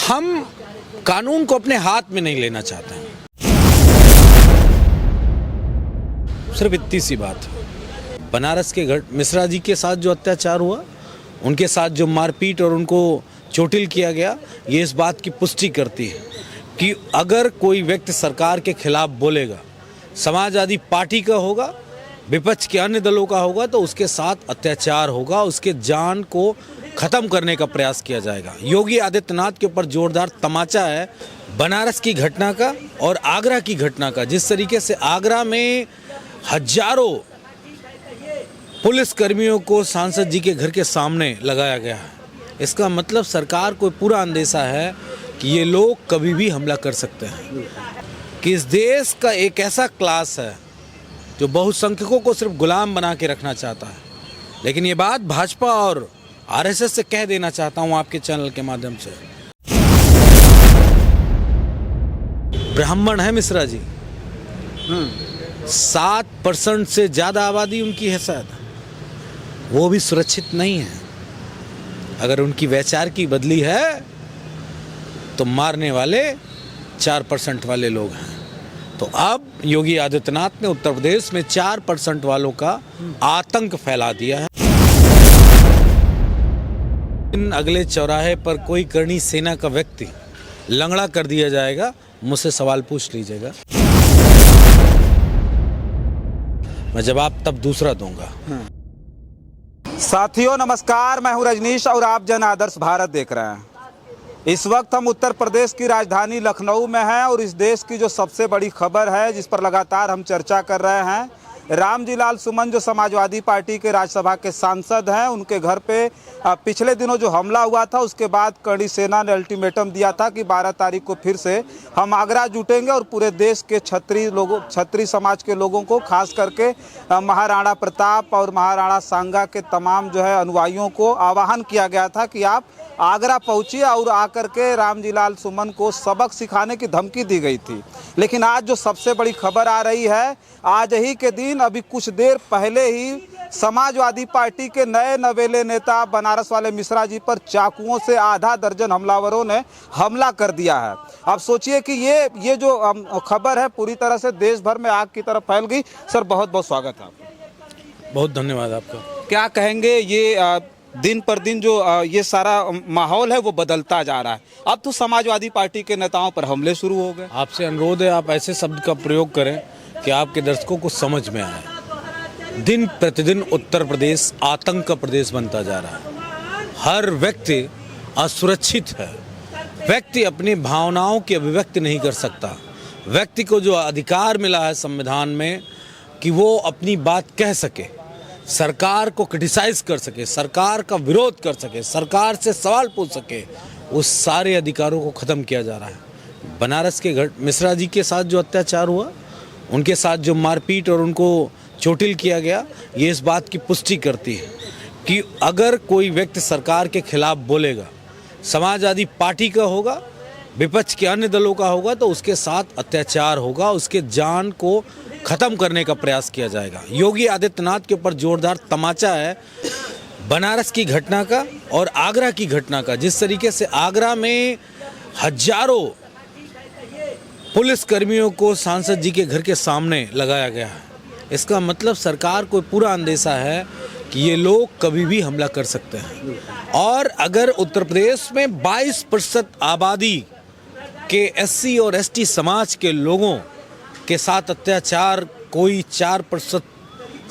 हम कानून को अपने हाथ में नहीं लेना चाहते हैं। सिर्फ इतनी सी बात है। बनारस के मिश्रा जी के साथ जो अत्याचार हुआ, उनके साथ जो मारपीट और उनको चोटिल किया गया, ये इस बात की पुष्टि करती है कि अगर कोई व्यक्ति सरकार के खिलाफ बोलेगा, समाजवादी पार्टी का होगा, विपक्ष के अन्य दलों का होगा, तो उसके साथ अत्याचार होगा, उसके जान को खत्म करने का प्रयास किया जाएगा। योगी आदित्यनाथ के ऊपर जोरदार तमाचा है बनारस की घटना का और आगरा की घटना का। जिस तरीके से आगरा में हजारों पुलिस कर्मियों को सांसद जी के घर के सामने लगाया गया है, इसका मतलब सरकार को पूरा अंदेशा है कि ये लोग कभी भी हमला कर सकते हैं, कि इस देश का एक ऐसा क्लास है जो बहुसंख्यकों को सिर्फ गुलाम बना के रखना चाहता है। लेकिन ये बात भाजपा और आरएसएस से कह देना चाहता हूं आपके चैनल के माध्यम से। ब्राह्मण है मिश्रा जी, 7% से ज़्यादा आबादी उनकी है, शायद वो भी सुरक्षित नहीं है। अगर उनकी वैचार की बदली है तो मारने वाले 4% वाले लोग हैं। तो अब योगी आदित्यनाथ ने उत्तर प्रदेश में 4% वालों का आतंक फैला दिया है। अगले चौराहे पर कोई करनी सेना का व्यक्ति लंगड़ा कर दिया जाएगा, मुझसे सवाल पूछ लीजिएगा, मैं जवाब तब दूसरा दूंगा। साथियों नमस्कार, मैं हूं रजनीश और आप जन आदर्श भारत देख रहे हैं। इस वक्त हम उत्तर प्रदेश की राजधानी लखनऊ में हैं और इस देश की जो सबसे बड़ी खबर है, जिस पर लगातार हम चर्चा कर रहे हैं, रामजी लाल सुमन जो समाजवादी पार्टी के राज्यसभा के सांसद हैं, उनके घर पे पिछले दिनों जो हमला हुआ था, उसके बाद करणी सेना ने अल्टीमेटम दिया था कि 12 तारीख को फिर से हम आगरा जुटेंगे और पूरे देश के क्षत्रिय समाज के लोगों को, खास करके महाराणा प्रताप और महाराणा सांगा के तमाम जो है अनुयायियों को आह्वान किया गया था कि आप आगरा पहुंचिए और आकर के रामजी लाल सुमन को सबक सिखाने की धमकी दी गई थी। लेकिन आज जो सबसे बड़ी खबर आ रही है, आज ही के दिन अभी कुछ देर पहले ही समाजवादी पार्टी के नए नवेले नेता बनारस वाले मिश्रा जी पर चाकुओं से आधा दर्जन हमलावरों ने हमला कर दिया है। अब सोचिए कि ये जो खबर है पूरी तरह से देश भर में आग की तरह फैल गई। सर बहुत बहुत स्वागत है आपका। बहुत धन्यवाद आपका। क्या कहेंगे, ये दिन पर दिन जो ये सारा माहौल है वो बदलता जा रहा है। अब तो समाजवादी पार्टी के नेताओं पर हमले शुरू हो गए। आपसे अनुरोध है आप ऐसे शब्द का प्रयोग करें कि आपके दर्शकों को समझ में आए। दिन प्रतिदिन उत्तर प्रदेश आतंक का प्रदेश बनता जा रहा है। हर व्यक्ति असुरक्षित है। व्यक्ति अपनी भावनाओं की अभिव्यक्ति नहीं कर सकता। व्यक्ति को जो अधिकार मिला है संविधान में कि वो अपनी बात कह सके, सरकार को क्रिटिसाइज कर सके, सरकार का विरोध कर सके, सरकार से सवाल पूछ सके, उस सारे अधिकारों को ख़त्म किया जा रहा है। बनारस के मिश्रा जी के साथ जो अत्याचार हुआ, उनके साथ जो मारपीट और उनको चोटिल किया गया, ये इस बात की पुष्टि करती है कि अगर कोई व्यक्ति सरकार के खिलाफ बोलेगा, समाजवादी पार्टी का होगा, विपक्ष के अन्य दलों का होगा, तो उसके साथ अत्याचार होगा, उसके जान को खत्म करने का प्रयास किया जाएगा। योगी आदित्यनाथ के ऊपर जोरदार तमाचा है बनारस की घटना का और आगरा की घटना का। जिस तरीके से आगरा में हजारों पुलिस कर्मियों को सांसद जी के घर के सामने लगाया गया है, इसका मतलब सरकार को पूरा अंदेशा है कि ये लोग कभी भी हमला कर सकते हैं। और अगर उत्तर प्रदेश में 22% आबादी के SC और ST समाज के लोगों के साथ अत्याचार कोई 4%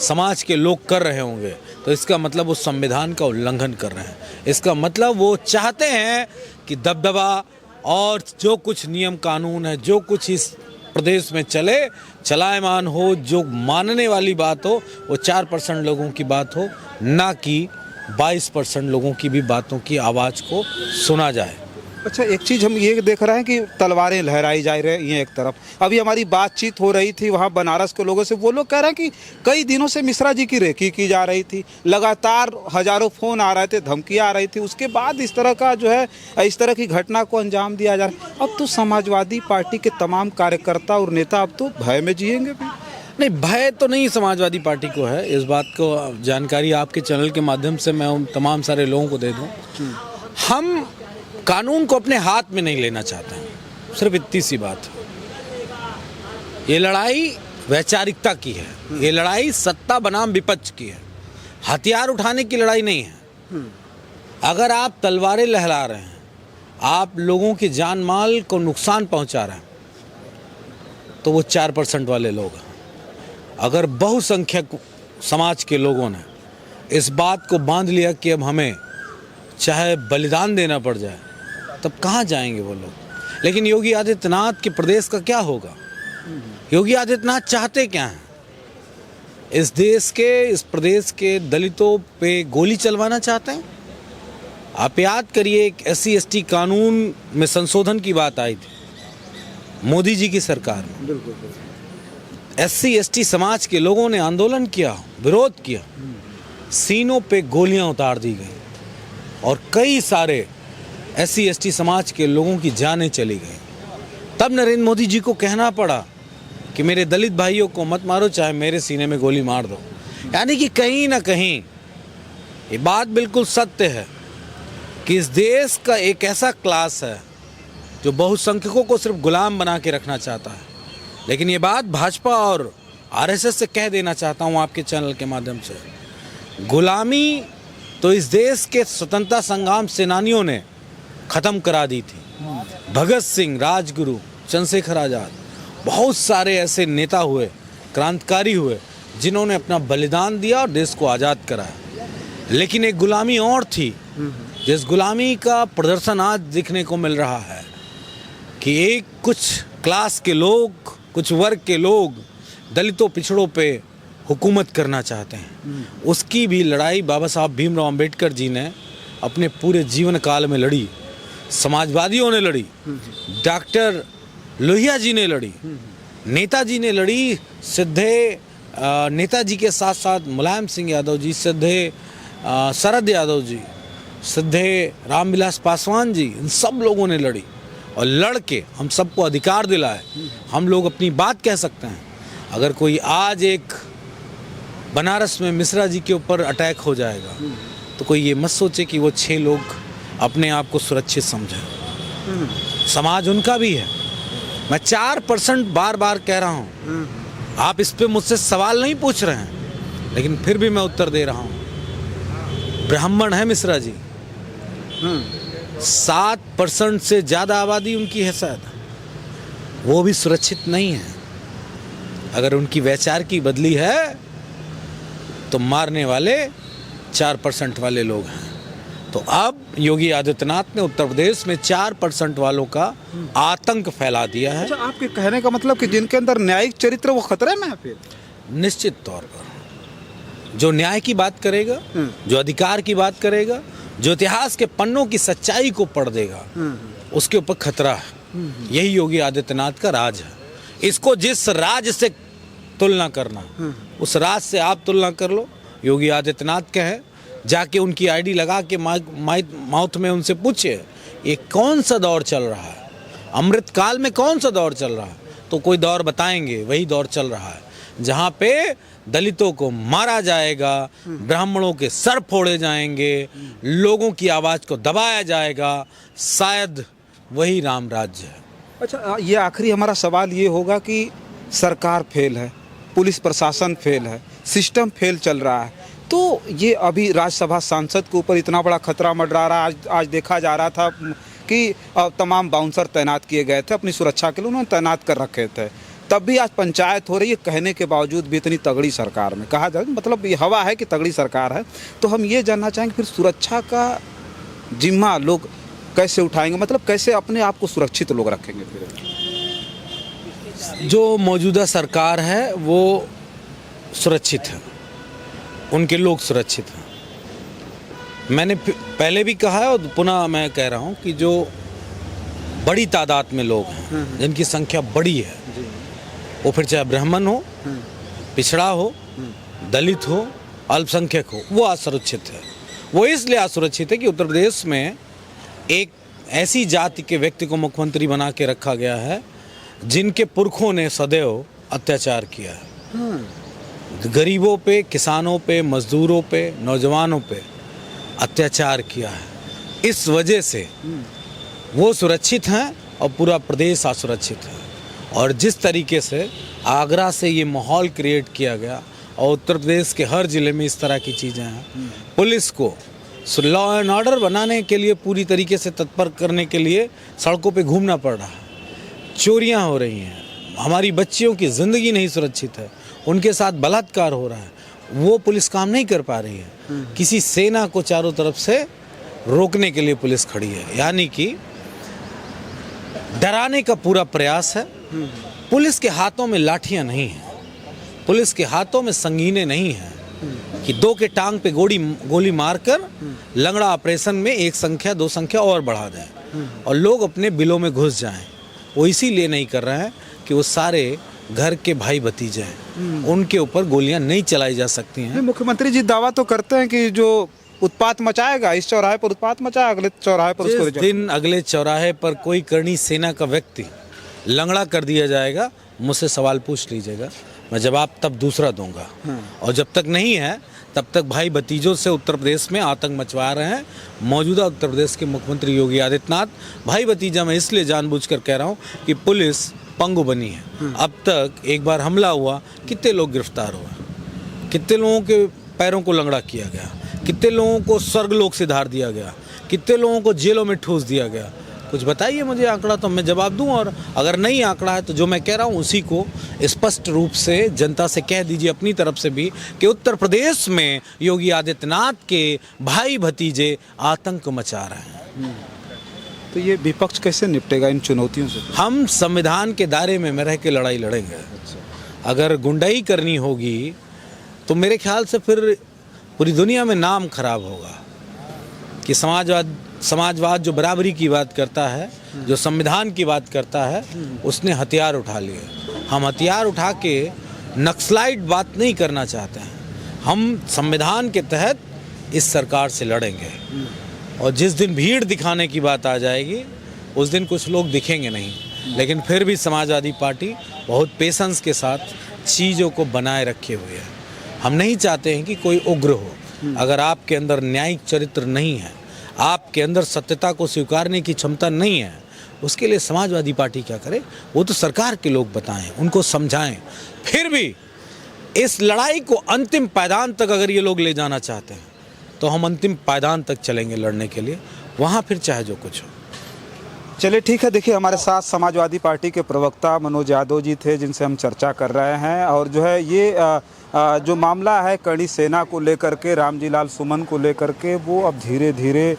समाज के लोग कर रहे होंगे, तो इसका मतलब वो संविधान का उल्लंघन कर रहे हैं। इसका मतलब वो चाहते हैं कि दबदबा और जो कुछ नियम कानून है, जो कुछ इस प्रदेश में चलायमान हो, जो मानने वाली बात हो, वो 4% लोगों की बात हो, ना कि 22% लोगों की भी बातों की आवाज़ को सुना जाए। अच्छा, एक चीज़ हम ये देख रहे हैं कि तलवारें लहराई जा रही हैं एक तरफ। अभी हमारी बातचीत हो रही थी वहाँ बनारस के लोगों से, वो लोग कह रहे हैं कि कई दिनों से मिश्रा जी की रेकी की जा रही थी, लगातार हजारों फ़ोन आ रहे थे, धमकियाँ आ रही थी, उसके बाद इस तरह का जो है इस तरह की घटना को अंजाम दिया जा रहा है। अब तो समाजवादी पार्टी के तमाम कार्यकर्ता और नेता अब तो भय में जिएंगे भी। नहीं, भय तो नहीं समाजवादी पार्टी को है। इस बात को जानकारी आपके चैनल के माध्यम से मैं उन तमाम सारे लोगों को दे दूं। हम कानून को अपने हाथ में नहीं लेना चाहते हैं, सिर्फ इतनी सी बात है। ये लड़ाई वैचारिकता की है, ये लड़ाई सत्ता बनाम विपक्ष की है, हथियार उठाने की लड़ाई नहीं है। अगर आप तलवारें लहरा रहे हैं, आप लोगों की जान माल को नुकसान पहुंचा रहे हैं, तो वो 4% वाले लोग हैं। अगर बहुसंख्यक समाज के लोगों ने इस बात को बांध लिया कि अब हमें चाहे बलिदान देना पड़ जाए, तब कहाँ जाएंगे वो लोग। लेकिन योगी आदित्यनाथ के प्रदेश का क्या होगा? योगी आदित्यनाथ चाहते क्या हैं? इस देश के, इस प्रदेश के दलितों पे गोली चलवाना चाहते हैं। आप याद करिए, एक SC/ST कानून में संशोधन की बात आई थी मोदी जी की सरकार में। SC/ST समाज के लोगों ने आंदोलन किया, विरोध किया, सीनों पे गोलियां उतार दी गई और कई सारे SC/ST समाज के लोगों की जानें चली गई। तब नरेंद्र मोदी जी को कहना पड़ा कि मेरे दलित भाइयों को मत मारो, चाहे मेरे सीने में गोली मार दो। यानी कि कहीं ना कहीं ये बात बिल्कुल सत्य है कि इस देश का एक ऐसा क्लास है जो बहुसंख्यकों को सिर्फ गुलाम बना के रखना चाहता है। लेकिन ये बात भाजपा और RSS से कह देना चाहता हूँ आपके चैनल के माध्यम से, गुलामी तो इस देश के स्वतंत्रता संग्राम सेनानियों ने ख़त्म करा दी थी। भगत सिंह, राजगुरु, चंद्रशेखर आज़ाद, बहुत सारे ऐसे नेता हुए, क्रांतिकारी हुए, जिन्होंने अपना बलिदान दिया और देश को आज़ाद कराया। लेकिन एक गुलामी और थी, जिस गुलामी का प्रदर्शन आज दिखने को मिल रहा है कि एक कुछ क्लास के लोग, कुछ वर्ग के लोग दलितों, पिछड़ों पे हुकूमत करना चाहते हैं। उसकी भी लड़ाई बाबा साहब भीमराव अंबेडकर जी ने अपने पूरे जीवन काल में लड़ी, समाजवादियों ने लड़ी, डॉक्टर लोहिया जी ने लड़ी, नेताजी ने लड़ी, सिद्धे नेताजी के साथ साथ मुलायम सिंह यादव जी, सिद्धे शरद यादव जी, सिद्धे रामविलास पासवान जी, इन सब लोगों ने लड़ी और लड़ के हम सबको अधिकार दिलाए। हम लोग अपनी बात कह सकते हैं। अगर कोई आज एक बनारस में मिश्रा जी के ऊपर अटैक हो जाएगा तो कोई ये मत सोचे कि वो 6 लोग अपने आप को सुरक्षित समझें। समाज उनका भी है। मैं 4% बार बार कह रहा हूँ, आप इस पे मुझसे सवाल नहीं पूछ रहे हैं, लेकिन फिर भी मैं उत्तर दे रहा हूँ। ब्राह्मण है मिश्रा जी, 7% से ज़्यादा आबादी उनकी है शायद, वो भी सुरक्षित नहीं है। अगर उनकी वैचार की बदली है तो मारने वाले 4% वाले लोग हैं। तो अब योगी आदित्यनाथ ने उत्तर प्रदेश में 4% वालों का आतंक फैला दिया है। अच्छा, आपके कहने का मतलब कि जिनके अंदर न्यायिक चरित्र वो खतरे में है फिर? निश्चित तौर पर जो न्याय की बात करेगा, जो अधिकार की बात करेगा, जो इतिहास के पन्नों की सच्चाई को पढ़ देगा, उसके ऊपर खतरा है। यही योगी आदित्यनाथ का राज है। इसको जिस राज से तुलना करना, उस राज से आप तुलना कर लो। योगी आदित्यनाथ के हैं, जाके उनकी आईडी लगा के माउथ में उनसे पूछे ये कौन सा दौर चल रहा है, अमृत काल में कौन सा दौर चल रहा है, तो कोई दौर बताएंगे। वही दौर चल रहा है जहाँ पे दलितों को मारा जाएगा, ब्राह्मणों के सर फोड़े जाएंगे, लोगों की आवाज़ को दबाया जाएगा। शायद वही राम राज्य है। अच्छा, ये आखिरी हमारा सवाल ये होगा कि सरकार फेल है, पुलिस प्रशासन फेल है, सिस्टम फेल चल रहा है, तो ये अभी राज्यसभा सांसद के ऊपर इतना बड़ा खतरा मंडरा रहा है। आज देखा जा रहा था कि तमाम बाउंसर तैनात किए गए थे, अपनी सुरक्षा के लिए उन्होंने तैनात कर रखे थे, तब भी आज पंचायत हो रही है। कहने के बावजूद भी इतनी तगड़ी सरकार में कहा जाए, मतलब ये हवा है कि तगड़ी सरकार है। तो हम ये जानना चाहेंगे फिर सुरक्षा का जिम्मा लोग कैसे उठाएंगे, मतलब कैसे अपने आप को सुरक्षित लोग रखेंगे फिर? जो मौजूदा सरकार है वो सुरक्षित है, उनके लोग सुरक्षित हैं। मैंने पहले भी कहा है और पुनः मैं कह रहा हूँ कि जो बड़ी तादाद में लोग हैं, जिनकी संख्या बड़ी है, वो फिर चाहे ब्राह्मण हो, पिछड़ा हो, दलित हो, अल्पसंख्यक हो, वो असुरक्षित है। वो इसलिए असुरक्षित है कि उत्तर प्रदेश में एक ऐसी जाति के व्यक्ति को मुख्यमंत्री बना के रखा गया है जिनके पुरखों ने सदैव अत्याचार किया है। गरीबों पे, किसानों पे, मजदूरों पे, नौजवानों पे अत्याचार किया है। इस वजह से वो सुरक्षित हैं और पूरा प्रदेश असुरक्षित है। और जिस तरीके से आगरा से ये माहौल क्रिएट किया गया और उत्तर प्रदेश के हर ज़िले में इस तरह की चीज़ें हैं, पुलिस को लॉ एंड ऑर्डर बनाने के लिए पूरी तरीके से तत्पर करने के लिए सड़कों पे घूमना पड़ रहा है। चोरियां हो रही हैं, हमारी बच्चियों की ज़िंदगी नहीं सुरक्षित है, उनके साथ बलात्कार हो रहा है, वो पुलिस काम नहीं कर पा रही है। किसी सेना को चारों तरफ से रोकने के लिए पुलिस खड़ी है, यानी कि डराने का पूरा प्रयास है। पुलिस के हाथों में लाठियां नहीं हैं, पुलिस के हाथों में संगीनें नहीं हैं कि 2 के टांग पे गोली मारकर लंगड़ा ऑपरेशन में 1 संख्या 2 संख्या और बढ़ा दें और लोग अपने बिलों में घुस जाएं। वो इसीलिए नहीं कर रहे हैं कि वो सारे घर के भाई भतीजे हैं, उनके ऊपर गोलियां नहीं चलाई जा सकती हैं। मुख्यमंत्री जी दावा तो करते हैं कि जो उत्पात मचाएगा, इस चौराहे पर उत्पात मचाएगा, अगले चौराहे पर उसको जिस दिन अगले चौराहे पर कोई करनी सेना का व्यक्ति लंगड़ा कर दिया जाएगा, मुझसे सवाल पूछ लीजिएगा, मैं जवाब तब दूसरा दूंगा। और जब तक नहीं है तब तक भाई भतीजों से उत्तर प्रदेश में आतंक मचवा रहे हैं मौजूदा उत्तर प्रदेश के मुख्यमंत्री योगी आदित्यनाथ। भाई भतीजा मैं इसलिए जानबूझकर कह रहा हूं कि पुलिस पंगु बनी है। अब तक एक बार हमला हुआ, कितने लोग गिरफ्तार हुए, कितने लोगों के पैरों को लंगड़ा किया गया, कितने लोगों को स्वर्गलोक से धार दिया गया, कितने लोगों को जेलों में ठूस दिया गया। कुछ बताइए मुझे आंकड़ा, तो मैं जवाब दूं। और अगर नहीं आंकड़ा है तो जो मैं कह रहा हूं उसी को स्पष्ट रूप से जनता से कह दीजिए अपनी तरफ से भी कि उत्तर प्रदेश में योगी आदित्यनाथ के भाई भतीजे आतंक मचा रहे हैं। तो ये विपक्ष कैसे निपटेगा इन चुनौतियों से? हम संविधान के दायरे में रह के लड़ाई लड़ेंगे। अगर गुंडाई करनी होगी तो मेरे ख्याल से फिर पूरी दुनिया में नाम खराब होगा कि समाजवाद जो बराबरी की बात करता है, जो संविधान की बात करता है, उसने हथियार उठा लिए। हम हथियार उठा के नक्सलाइट बात नहीं करना चाहते हैं। हम संविधान के तहत इस सरकार से लड़ेंगे और जिस दिन भीड़ दिखाने की बात आ जाएगी उस दिन कुछ लोग दिखेंगे नहीं, लेकिन फिर भी समाजवादी पार्टी बहुत पेशेंस के साथ चीज़ों को बनाए रखे हुए है। हम नहीं चाहते हैं कि कोई उग्र हो। अगर आपके अंदर न्यायिक चरित्र नहीं है, आपके अंदर सत्यता को स्वीकारने की क्षमता नहीं है, उसके लिए समाजवादी पार्टी क्या करे वो तो सरकार के लोग बताएं, उनको समझाएं। फिर भी इस लड़ाई को अंतिम पायदान तक अगर ये लोग ले जाना चाहते हैं तो हम अंतिम पायदान तक चलेंगे लड़ने के लिए, वहाँ फिर चाहे जो कुछ हो। चलिए ठीक है, देखिए हमारे साथ समाजवादी पार्टी के प्रवक्ता मनोज यादव जी थे जिनसे हम चर्चा कर रहे हैं। और जो है ये जो मामला है करणी सेना को लेकर के, रामजी लाल सुमन को लेकर के, वो अब धीरे धीरे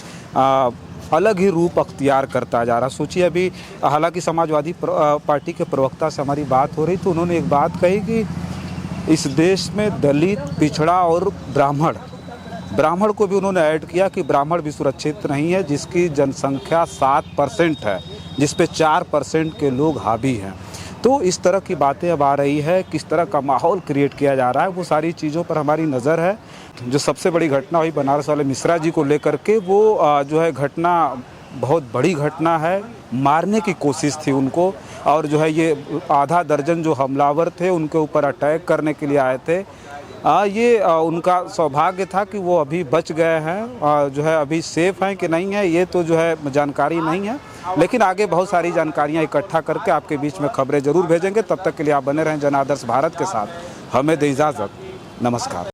अलग ही रूप अख्तियार करता जा रहा। सोचिए अभी हालांकि समाजवादी पार्टी के प्रवक्ता से हमारी बात हो रही तो उन्होंने एक बात कही कि इस देश में दलित, पिछड़ा और ब्राह्मण को भी उन्होंने ऐड किया कि ब्राह्मण भी सुरक्षित नहीं है, जिसकी जनसंख्या 7% है, जिस पे 4% के लोग हावी हैं। तो इस तरह की बातें अब आ रही है, किस तरह का माहौल क्रिएट किया जा रहा है, वो सारी चीज़ों पर हमारी नज़र है। जो सबसे बड़ी घटना हुई बनारस वाले मिश्रा जी को लेकर के, वो जो है घटना बहुत बड़ी घटना है। मारने की कोशिश थी उनको, और जो है ये आधा दर्जन जो हमलावर थे उनके ऊपर अटैक करने के लिए आए थे। ये उनका सौभाग्य था कि वो अभी बच गए हैं। जो है अभी सेफ हैं कि नहीं है ये तो जो है जानकारी नहीं है, लेकिन आगे बहुत सारी जानकारियां इकट्ठा करके आपके बीच में खबरें ज़रूर भेजेंगे। तब तक के लिए आप बने रहें जन आदर्श भारत के साथ। हमें दे इजाज़त, नमस्कार।